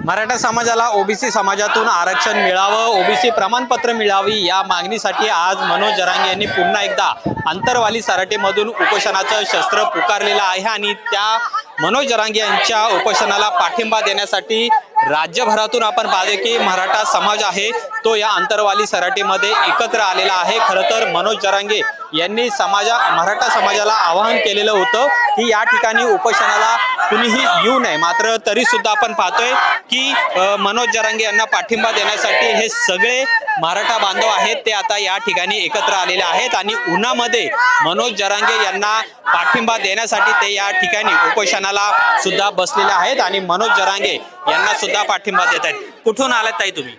मराठा समाजाला ओबीसी समाजातून आरक्षण मिळावं, ओबीसी प्रमाणपत्र मिळावी या मागणीसाठी आज मनोज जरांगे यांनी पुन्हा एकदा आंतरवाली सराटीमधून उपोषणाचं शस्त्र पुकारलेलं आहे आणि त्या मनोज जरांगे यांच्या उपोषणाला पाठिंबा देण्यासाठी राज्यभरातून आपण पाहतो की मराठा समाज आहे तो या आंतरवाली सराटीमध्ये एकत्र आलेला आहे। खरं तर मनोज जरांगे यांनी मराठा समाजाला आवाहन केलेलं होतं की या ठिकाणी उपोषणाला कुणीही येऊ नये, मात्र तरी सुद्धा आपण पाहतोय की मनोज जरांगे यांना पाठिंबा देण्यासाठी हे सगळे मराठा बांधव आहेत ते आता या ठिकाणी एकत्र आलेले आहेत आणि उन्हामध्ये मनोज जरांगे यांना पाठिंबा देण्यासाठी ते या ठिकाणी उपोषणाला सुद्धा बसलेले आहेत आणि मनोज जरांगे यांना सुद्धा पाठिंबा देत आहेत। कुठून आलात ताई तुम्ही?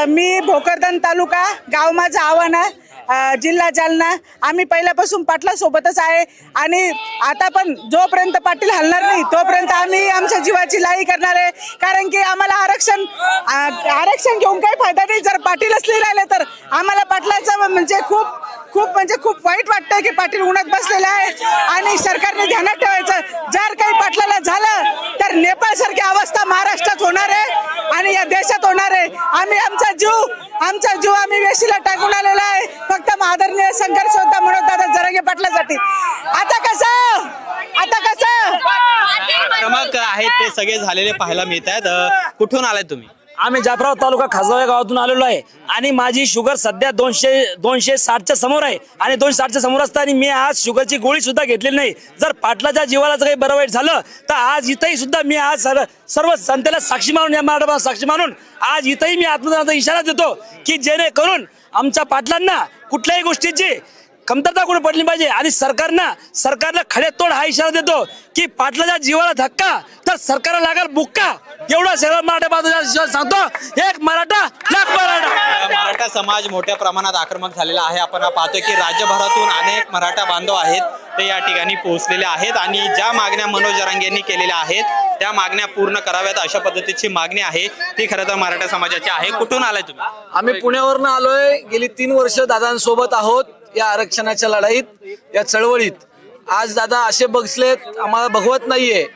मी भोकरदन तालुका, गाव माझं आव्हाना, जिल्हा जालना। आम्ही पहिल्यापासून पाटला सोबतच आहे आणि आता पण जोपर्यंत पाटील हलणार नाही तोपर्यंत आम्ही आमच्या जीवाची लढाई करणार आहे। कारण की आम्हाला आरक्षण घेऊन काही फायदा नाही जर पाटीलच नाही राहिले तर। आम्हाला पाटलाचं म्हणजे खूप वाईट वाटतं की पाटील उन्हात बसलेले आहे आणि सरकारने ध्यानात ठेवायचं जर काही पाटलाला झालं तर नेपाळ सारखी अवस्था महाराष्ट्रात होणार आहे आणि या देशात होणार आहे। आम्ही आमचा जीव आम्ही वेशीला टाकून आलेला आहे फक्त आदरणीय संघर्ष होता मनोज दादा जरांगे पाटलासाठी। आता कसं आक्रमक आहेत ते सगळे झालेले पाहायला मिळत आहेत। कुठून आलाय तुम्ही? आम्ही जाफराबाद तालुका खासगाव या गावातून आलेलो आहे आणि माझी शुगर सध्या 260च्या समोर आहे आणि 260च्या समोर असताना मी आज शुगरची गोळी सुद्धा घेतलेली नाही। जर पाटलाच्या जीवाला काही बरं वाईट झालं तर आज इथंही सुद्धा मी आज सर्व जनतेला साक्षी मानून या मराठा साक्षी मानून आज इथंही मी आत्मदानाचा इशारा देतो की जेणेकरून आमच्या पाटलांना कुठल्याही गोष्टीची कमतरता कोणी पडली पाहिजे आणि सरकारला खडेतोड हा इशारा देतो की पाटलाच्या जीवाला धक्का तर सरकारला लागेल बुक्का। एवढा सगळं मराठा बांधव सांगतो, एक मराठा लाख मराठा। मराठा समाज मोठ्या प्रमाणात आक्रमक झालेला आहे। आपण पाहतोय की राज्यभरातून अनेक मराठा बांधव आहेत ते या ठिकाणी पोहोचलेले आहेत आणि ज्या मागण्या मनोज जरांगे यांनी केलेल्या आहेत त्या मागण्या पूर्ण कराव्यात अशा पद्धतीची मागणी आहे ती खरं तर मराठा समाजाची आहे। कुठून आलाय तुम्ही? आम्ही पुण्यावरून आलोय, गेली 3 वर्ष दादांसोबत आहोत या आरक्षणाच्या लढाईत, या चळवळीत। आज दादा असे बसलेत, आम्हाला भगवत नाहीये।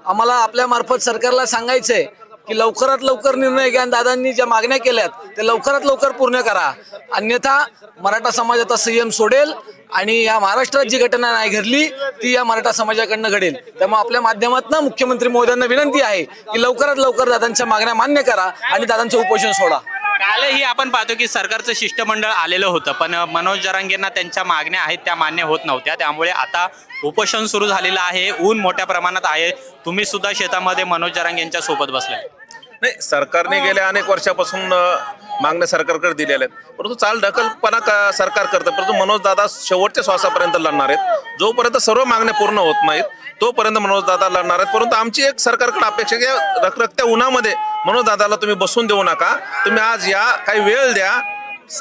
आम्हाला आपल्या मार्फत सरकारला सांगायचंय की लवकरात लवकर निर्णय घ्या, दादांनी ज्या मागण्या केल्यात ते लवकरात लवकर पूर्ण करा, अन्यथा मराठा समाज आता संयम सोडेल आणि या महाराष्ट्रात जी घटना नाही घडली ती या मराठा समाजाकडनं घडेल। त्यामुळे आपल्या माध्यमातून मुख्यमंत्री महोदयांना विनंती आहे की लवकरात लवकर दादांच्या मागण्या मान्य करा आणि दादांचं उपोषण सोडा। कालही आपण पाहतो की सरकारचं शिष्टमंडळ आलेलं होतं पण मनोज जरांगेंना त्यांच्या मागण्या आहेत त्या मान्य होत नव्हत्या, त्यामुळे आता उपोषण सुरू झालेलं आहे। ऊन मोठ्या प्रमाणात आहे, तुम्ही सुद्धा शेतामध्ये मनोज जरांगे यांच्या सोबत बसले नाही। सरकारने गेल्या अनेक वर्षापासून मागण्या सरकारकडे दिलेल्या आहेत, परंतु चालढकलपणा सरकार करतं। परंतु मनोज दादा शेवटच्या श्वासापर्यंत लढणार आहेत। जोपर्यंत सर्व मागण्या पूर्ण होत नाहीत तोपर्यंत मनोज दादा लढणार आहेत। परंतु आमची एक सरकारकडे अपेक्षा की रखरखत्या उन्हामध्ये मनोज दादाला तुम्ही बसून देऊ नका, तुम्ही आज या, काही वेळ द्या,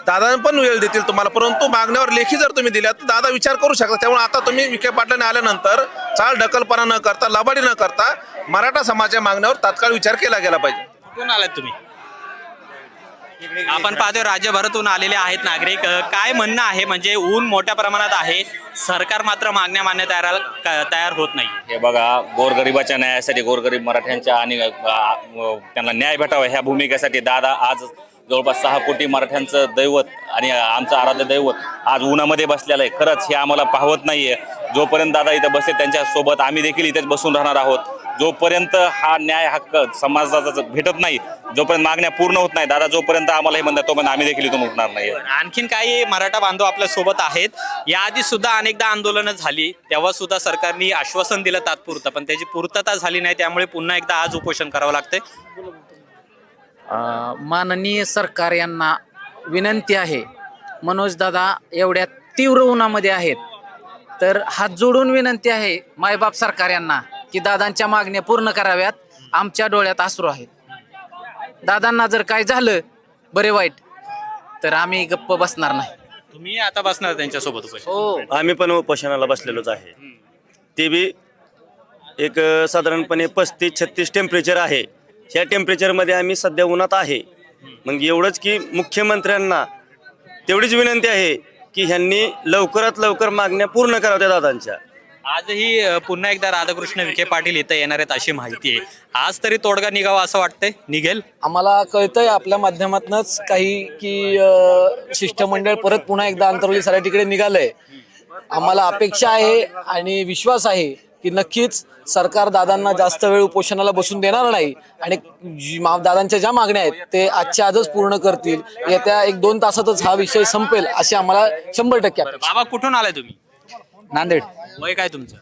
दादा पण वेळ देतील तुम्हाला। परंतु मागण्यावर लेखी जर तुम्ही दिल्या तर दादा विचार करू शकता। त्यामुळे आता तुम्ही विखे पाटलाने आल्यानंतर चालढकलपणा न करता, लबाडी न करता मराठा समाजाच्या मागण्यावर तात्काळ विचार केला गेला पाहिजे। कुठून आलात तुम्ही? आपण पाहतोय राज्यभरातून आलेले आहेत नागरिक, काय म्हणणं आहे? म्हणजे ऊन मोठ्या प्रमाणात आहे, सरकार मात्र मागण्या मान्य तयार होत नाही। हे बघा, गोरगरिबाच्या न्यायासाठी, गोरगरीब मराठ्यांच्या आणि त्यांना न्याय भेटावा ह्या भूमिकेसाठी दादा आज जवळपास 6 कोटी मराठ्यांचं दैवत आणि आमचं आराध्य दैवत आज उन्हामध्ये बसलेलं आहे। खरंच हे आम्हाला पाहवत नाहीये। जोपर्यंत दादा इथे बसले त्यांच्या सोबत आम्ही देखील इथेच बसून राहणार आहोत। जोपर्यंत हा न्याय हक्क समाजाचा भेटत नाही, जोपर्यंत मागण्या पूर्ण होत नाही, दादा जोपर्यंत आम्हाला हे म्हणतात तोपर्यंत आम्ही देखील इथून उठणार नाही। आणखीन काही मराठा बांधव आपल्या सोबत आहेत। याआधी सुद्धा अनेकदा आंदोलनं झाली, तेव्हा सुद्धा सरकारने आश्वासन दिलं तात्पुरतं, पण त्याची पूर्तता झाली नाही, त्यामुळे पुन्हा एकदा आज उपोषण करावं लागतंय। माननीय सरकार यांना विनंती आहे, मनोज दादा एवढ्या तीव्र उन्हामध्ये आहेत तर हात जोडून विनंती आहे मायबाप सरकार यांना की दादांच्या मागण्या पूर्ण कराव्यात। आमच्या डोळ्यात अश्रू आहेत, दादांना जर काय झालं बरे वाईट तर आम्ही गप्प बसणार नाही। तुम्ही आता बसणार त्यांच्यासोबत उपोषण? हो, आम्ही पण उपोषणाला बसलेलोच आहे। ते बी एक साधारणपणे 35-36 टेम्परेचर आहे। ह्या टेम्परेचरमध्ये आम्ही सध्या उन्हात आहे। मग एवढंच की मुख्यमंत्र्यांना तेवढीच विनंती आहे की ह्यांनी लवकरात लवकर मागण्या पूर्ण कराव्या दादांच्या। आजही पुन्हा एकदा राधाकृष्ण विखे पाटील इथं येणार आहेत अशी माहिती आहे. आज तरी तोडगा निघावा असं वाटतंय, निघेल? आम्हाला कळतंय आपल्या माध्यमातूनच काही की शिष्टमंडळ परत पुन्हा एकदा आंतरवली सराटीकडे निघालंय. आम्हाला अपेक्षा आहे आणि विश्वास आहे की नक्कीच सरकार दादांना जास्त वेळ उपोषणाला बसून देणार नाही आणि दादांच्या ज्या मागण्या आहेत ते आजच्या आजच पूर्ण करतील. येत्या 1-2 तासातच हा विषय संपेल अशी आम्हाला 100% अपेक्षा. बाबा कुठून आलाय तुम्ही? नांदेड. वय काय तुमचं?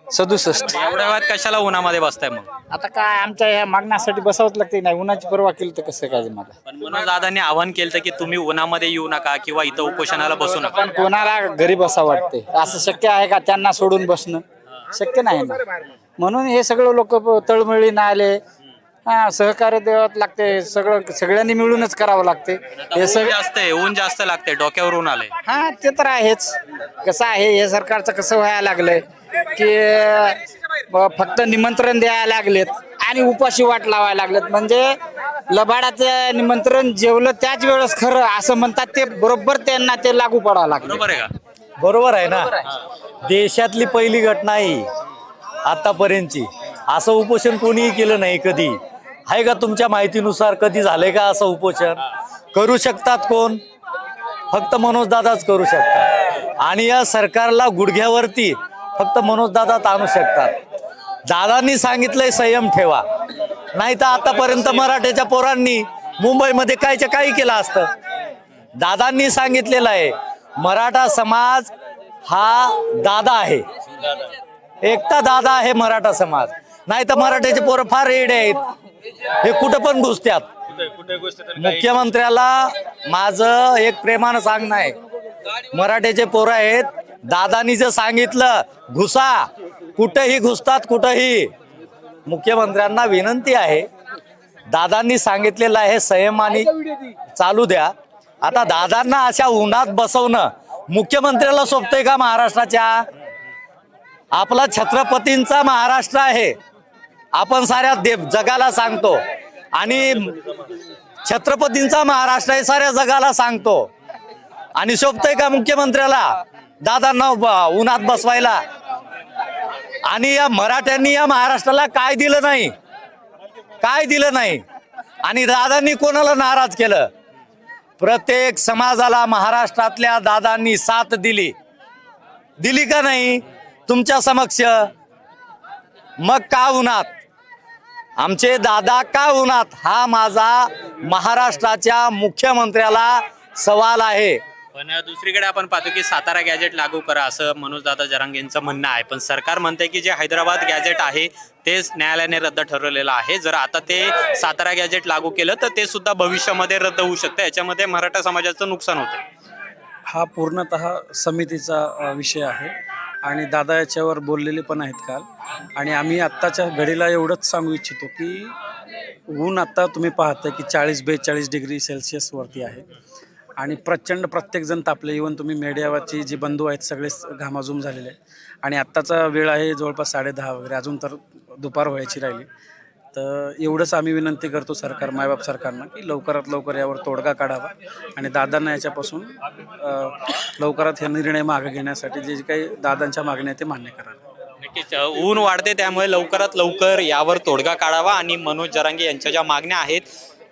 67. एवढ्या वेळात कशाला उन्हामध्ये बसताय मग? आता काय आमच्या ह्या मागण्यासाठी बसावंच लागते, नाही उन्हाची पर्वा केली तर कसं काय मला. पण मनोज दादांनी आवाहन केलं की तुम्ही उन्हामध्ये येऊ नका किंवा इथं उपोषणाला बसू नका. पण कोणाला घरी बसावं वाटते, असं शक्य आहे का त्यांना सोडून बसणं? शक्य नाही ना. म्हणून हे सगळं लोक तळमळीनं आले. सहकार्य द्यावं लागते, सगळ्यांनी मिळूनच करावं लागते. हे ऊन जास्त आहे, ऊन जास्त लागते, डोक्यावर ऊन आलंय. हा ते तर आहेच. कसं आहे हे सरकारचं कसं व्हायला लागलंय की फक्त निमंत्रण द्यायला लागलेत आणि उपाशी वाट लावायला लागलेत. म्हणजे लबाडाचं निमंत्रण जेवलं त्याच वेळेस खरं असं म्हणतात ते बरोबर त्यांना ते लागू पडावं लागलं. बरोबर आहे का? बरोबर आहे ना. देशातली पहिली घटना आहे आतापर्यंतची. असं उपोषण कोणीही केलं नाही कधी. आहे का तुमच्या माहितीनुसार कधी झालंय का असं उपोषण? करू शकतात कोण? फक्त मनोज दादाच करू शकतात. आणि या सरकारला गुडघ्यावरती फक्त मनोज दादाच आणू शकतात. दादांनी सांगितलंय संयम ठेवा, नाही तर आतापर्यंत मराठ्याच्या पोरांनी मुंबईमध्ये कायच्या काही केलं असतं. दादांनी सांगितलेलं आहे मराठा समाज हा दादा आहे, एकटा दादा आहे मराठा समाज. नाही तर मराठ्याचे पोरं फार रेडे आहेत, हे कुठं पण घुसतात. मुख्यमंत्र्याला माझं एक प्रेमानं सांगणं आहे, मराठ्याचे पोरं आहेत, दादांनी जर सांगितलं घुसा, कुठेही घुसतात कुठेही. मुख्यमंत्र्यांना विनंती आहे, दादांनी सांगितलेलं आहे संयमाने चालू द्या. आता दादांना अशा उन्हात बसवणं मुख्यमंत्र्याला सोपतंय का महाराष्ट्राच्या? आपला छत्रपतींचा महाराष्ट्र आहे, आपण साऱ्या जगाला सांगतो. आणि छत्रपतींचा महाराष्ट्र आहे, साऱ्या जगाला सांगतो. आणि शोभतंय का मुख्यमंत्र्याला दादांना उन्हात बसवायला? आणि या मराठ्यांनी या महाराष्ट्राला काय दिलं नाही, काय दिलं नाही. आणि दादांनी कोणाला नाराज केलं? प्रत्येक समाजाला महाराष्ट्रातल्या दादांनी साथ दिली, दिली का नाही तुमच्या समक्ष? मग का उन्हात? आमचे दादा का उन्हात? हा माझा महाराष्ट्राच्या मुख्यमंत्र्याला सवाल आहे. पण दुसरीकडे आपण पाहतो की सातारा गॅजेट लागू करा असं मनोज दादा जरांगेंचं म्हणणं आहे. पण सरकार म्हणते की जे हैदराबाद गॅजेट आहे तेच न्यायालयाने रद्द ठरवलेलं आहे. जर आता ते सातारा गॅजेट लागू केलं तर ते सुद्धा भविष्यामध्ये रद्द होऊ शकतं. याच्यामध्ये मराठा समाजाचं नुकसान होतं. हा पूर्णतः समितीचा विषय आहे आणि दादा याच्यावर बोललेले पण आहेत काल. आणि आम्ही आत्ताच्या घडीला एवढंच सांगू इच्छितो की ऊन आत्ता तुम्ही पाहताय की 40-42 डिग्री सेल्सिअस वरती आहे आणि प्रचंड प्रत्येकजण तापले. इव्हन तुम्ही मीडियावरची जी बंधू आहेत सगळे घामाझूम झालेले आहेत. आणि आत्ताचा वेळ आहे जवळपास 10:30 वगैरे, अजून तर दुपार व्हायची राहिली. तर एवढंच आम्ही विनंती करतो सरकार, मायबाप सरकारनं, की लवकरात लवकर यावर तोडगा काढावा आणि दादांना याच्यापासून लवकरात हे निर्णय मागे घेण्यासाठी जे काही दादांच्या मागण्या ते मान्य करावे. नक्कीच ऊन वाढते, त्यामुळे लवकरात लवकर यावर तोडगा काढावा आणि मनोज जरांगे यांच्या ज्या मागण्या आहेत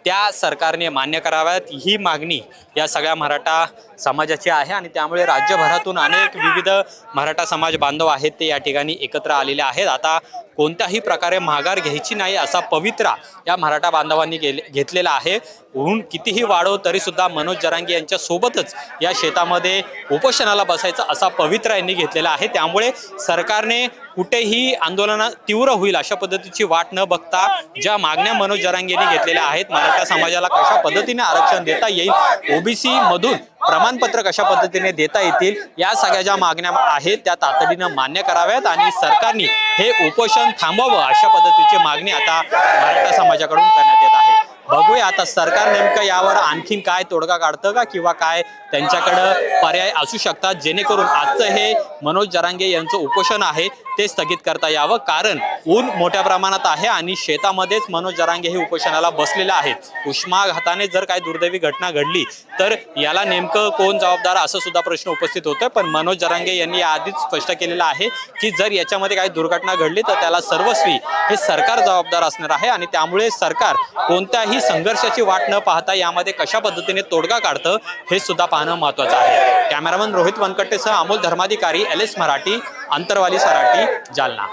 त्या सरकारने मान्य कराव्यात, ही मागणी या सगळ्या मराठा समाजाची आहे. आणि त्यामुळे राज्यभरातून अनेक विविध मराठा समाज बांधव आहेत ते या ठिकाणी एकत्र आलेले आहेत. आता कोणत्याही प्रकारे माघार घ्यायची नाही असा पवित्रा या मराठा बांधवांनी घेतलेला आहे. ऊन कितीही वाढव तरी सुद्धा मनोज जरांगे यांच्या सोबतच या शेतामध्ये उपोषणाला बसायचं असा पवित्रा यांनी घेतलेला आहे. त्यामुळे सरकारने कुठेही आंदोलन तीव्र होईल अशा पद्धतीची वाट न बघता ज्या मागण्या मनोज जरांगेंनी घेतलेल्या आहेत, मराठा समाजाला कशा पद्धतीने आरक्षण देता येईल, ओबीसी मधून प्रमाणपत्र कशा पद्धतीने देता येतील, या सगळ्या ज्या मागण्या आहेत त्या तातडीनं मान्य कराव्यात आणि सरकारने हे उपोषण थांबवावं अशा पद्धतीची मागणी आता मराठा समाजाकडून करण्यात येत आहे. बघूया आता सरकार नेमकं यावर आणखीन काय तोडगा काढतं का किंवा काय त्यांच्याकडं पर्याय असू शकतात जेणेकरून आजचं हे मनोज जरांगे यांचं उपोषण आहे ते स्थगित करता यावं, कारण ऊन मोठ्या प्रमाणात आहे आणि शेतामध्येच मनोज जरांगे हे उपोषणाला बसलेले आहेत. उष्माघाताने जर काही दुर्दैवी घटना घडली तर याला नेमकं कोण जबाबदार असं सुद्धा प्रश्न उपस्थित होतोय. पण मनोज जरांगे यांनी आधीच स्पष्ट केलेलं आहे की जर याच्यामध्ये काही दुर्घटना घडली तर त्याला सर्वस्वी हे सरकार जबाबदार असणार आहे आणि त्यामुळे सरकार कोणत्याही संघर्षाची वाट न पाहता यामध्ये कशा पद्धतीने तोडगा काढतं हे सुद्धा पाहणं महत्त्वाचं आहे. कॅमेरामन रोहित वनकट्टेसह अमोल धर्माधिकारी, LS मराठी, अंतरवाली सराटी, जालना.